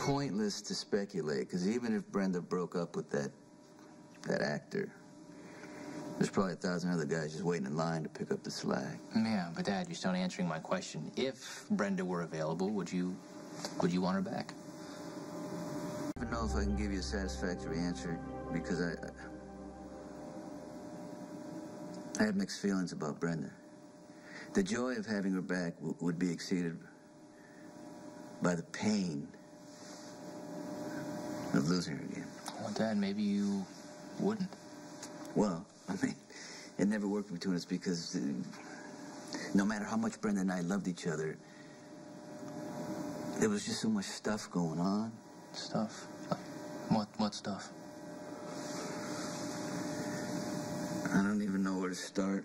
pointless to speculate, because even if Brenda broke up with that actor, there's probably 1,000 other guys just waiting in line to pick up the slack. Yeah, but Dad, you're still not answering my question. If Brenda were available, would you want her back? I don't know if I can give you a satisfactory answer, because I have mixed feelings about Brenda. The joy of having her back would be exceeded by the pain of losing her again. Well, Dad, maybe you wouldn't. Well, I mean, it never worked between us because no matter how much Brenda and I loved each other, there was just so much stuff going on. Stuff? What stuff? I don't even know where to start.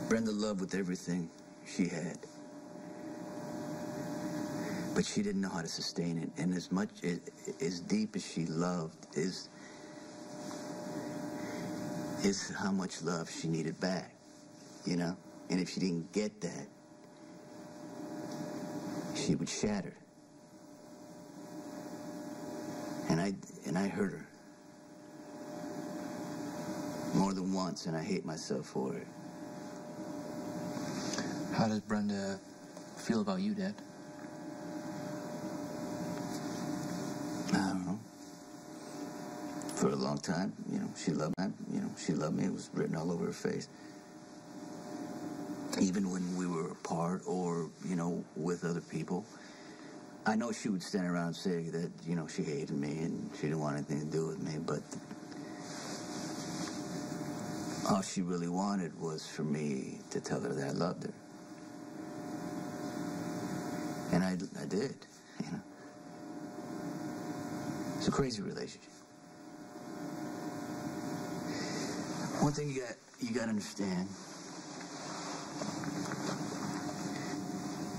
Brenda loved with everything she had. But she didn't know how to sustain it. And as deep as she loved is how much love she needed back, you know? And if she didn't get that, she would shatter. And I hurt her more than once, and I hate myself for it. How does Brenda feel about you, Dad? I don't know. For a long time, she loved me. She loved me. It was written all over her face. Even when we were apart or, with other people. I know she would stand around and say that, she hated me and she didn't want anything to do with me, but all she really wanted was for me to tell her that I loved her. And I did, It's a crazy relationship. One thing you got to understand,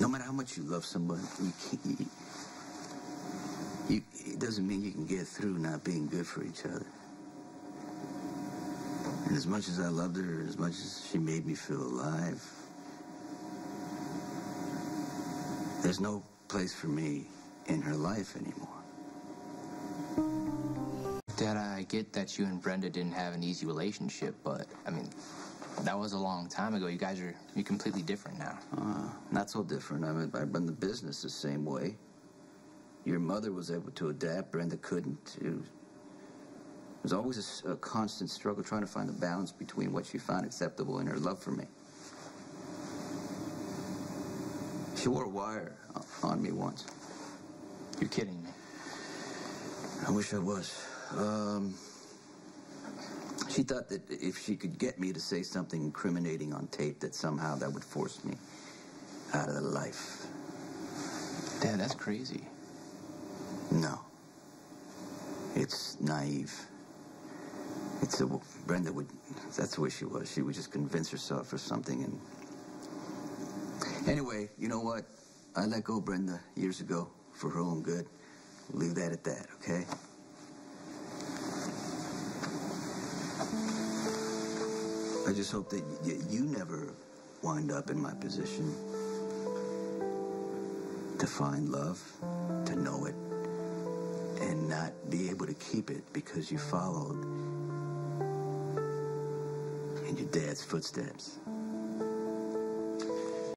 no matter how much you love somebody, it doesn't mean you can get through not being good for each other. And as much as I loved her, as much as she made me feel alive, there's no place for me in her life anymore. Dad, I get that you and Brenda didn't have an easy relationship, but, that was a long time ago. You're completely different now. Not so different. I run the business the same way. Your mother was able to adapt. Brenda couldn't. It was always a constant struggle trying to find the balance between what she found acceptable and her love for me. She wore a wire on me once. You're kidding me. I wish I was. She thought that if she could get me to say something incriminating on tape, that somehow that would force me out of the life. Dad, that's crazy. No. It's naive. Brenda that's the way she was. She would just convince herself or something. And anyway, you know what? I let go of Brenda years ago for her own good. We'll leave that at that, okay? I just hope that you never wind up in my position to find love, to know it, and not be able to keep it because you followed in your dad's footsteps.